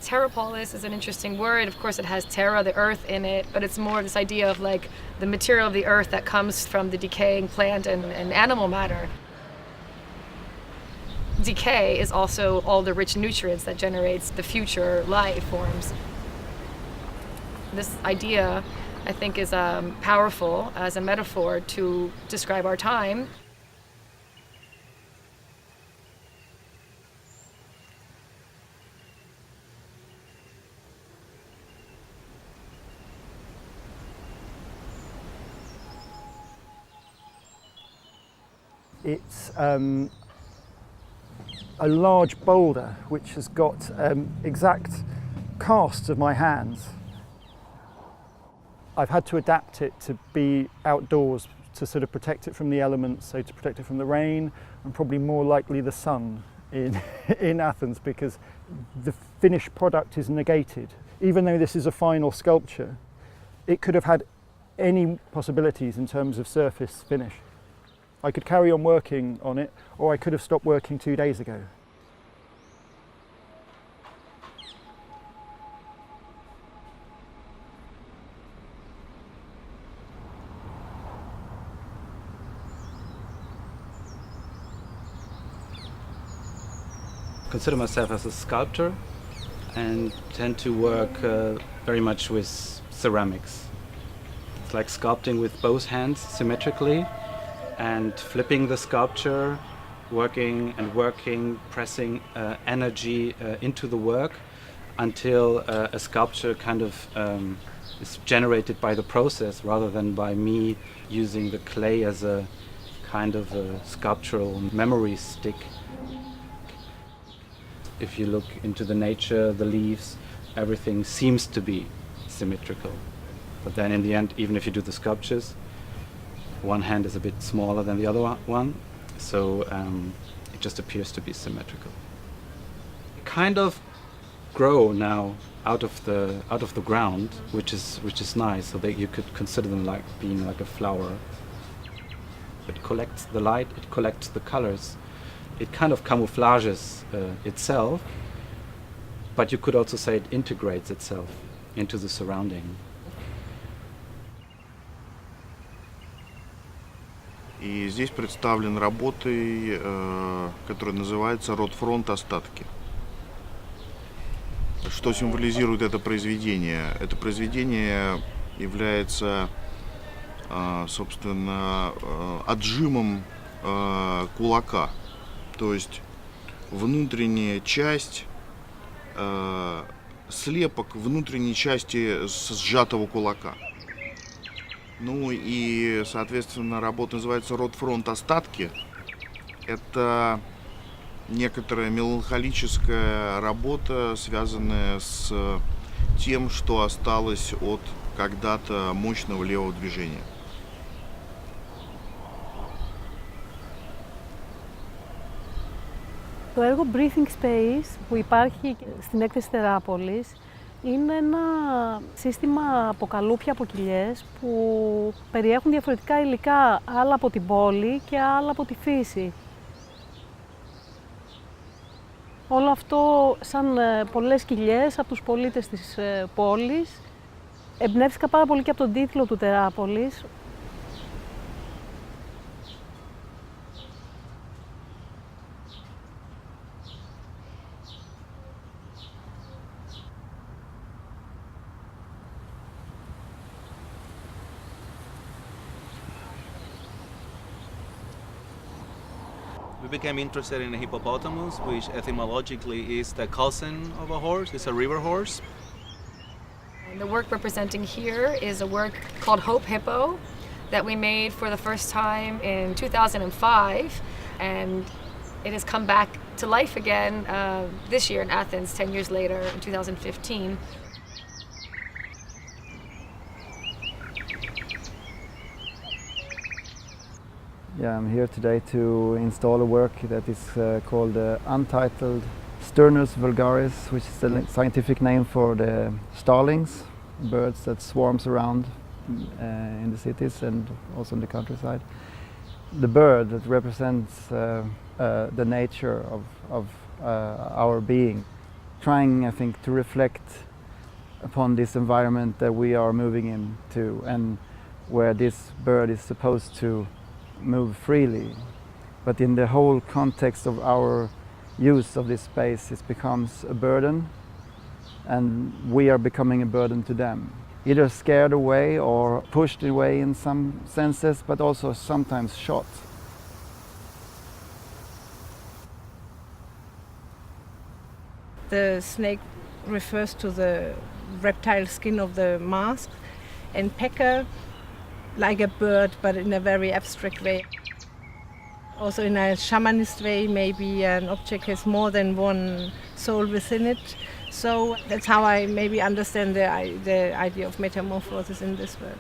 Terrapolis is an interesting word. Of course, it has terra, the earth, in it, but it's more of this idea of like the material of the earth that comes from the decaying plant and animal matter. Decay is also all the rich nutrients that generates the future life forms. This idea, I think, is powerful as a metaphor to describe our time. It's a large boulder which has got exact casts of my hands. I've had to adapt it to be outdoors to sort of protect it from the elements, so to protect it from the rain and probably more likely the sun in Athens, because the finished product is negated. Even though this is a final sculpture, it could have had any possibilities in terms of surface finish. I could carry on working on it, or I could have stopped working 2 days ago. Consider myself as a sculptor and tend to work very much with ceramics. It's like sculpting with both hands symmetrically and flipping the sculpture, working, pressing energy into the work until a sculpture kind of is generated by the process rather than by me using the clay as a kind of a sculptural memory stick. If you look into the nature, the leaves, everything seems to be symmetrical. But then in the end, even if you do the sculptures, one hand is a bit smaller than the other one, so it just appears to be symmetrical. Kind of grow now out of the ground, which is nice. So that you could consider them like being like a flower. It collects the light, it collects the colors, it kind of camouflages itself, but you could also say it integrates itself into the surrounding. И здесь представлен работой, которая называется «Ротфронт остатки». Что символизирует это произведение? Это произведение является, собственно, отжимом кулака. То есть внутренняя часть, слепок внутренней части сжатого кулака. Ну и, соответственно, работа называется «Ротфронт остатки». Это некоторая меланхолическая работа, связанная с тем, что осталось от когда-то мощного левого движения. Το έργο Breathing Space που υπάρχει στην έκθεση Terrapolis είναι ένα σύστημα από καλούπια, από κοιλιές που περιέχουν διαφορετικά υλικά, άλλα από την πόλη και άλλα από τη φύση. Όλο αυτό σαν πολλές κοιλιές από τους πολίτες της πόλης. Εμπνεύστηκα πάρα πολύ και από τον τίτλο του Terrapolis. We became interested in a hippopotamus, which etymologically is the cousin of a horse, it's a river horse. And the work representing here is a work called Hope Hippo that we made for the first time in 2005, and it has come back to life again this year in Athens, 10 years later, in 2015. Yeah, I'm here today to install a work that is called Untitled Sturnus vulgaris, which is the scientific name for the starlings, birds that swarms around in the cities and also in the countryside. The bird that represents the nature of our being. trying, I think, to reflect upon this environment that we are moving into and where this bird is supposed to move freely. But in the whole context of our use of this space, it becomes a burden, and we are becoming a burden to them. Either scared away or pushed away in some senses, but also sometimes shot. The snake refers to the reptile skin of the mask, and pecker like a bird, but in a very abstract way. Also in a shamanist way, maybe an object has more than one soul within it. So that's how I maybe understand the idea of metamorphosis in this work.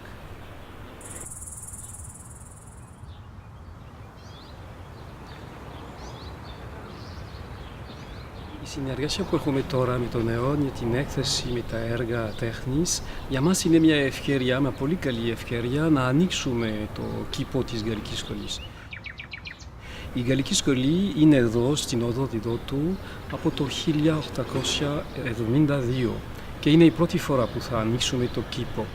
Η συνεργασία που έχουμε τώρα με τον αιών για την έκθεση με τα έργα τέχνης για μας είναι μια ευκαιρία, μια πολύ καλή ευκαιρία να ανοίξουμε το κήπο της Γαλλικής Σχολής. Η Γαλλική Σχολή είναι εδώ στην οδό του από το 1872 και είναι η πρώτη φορά που θα ανοίξουμε το κήπο.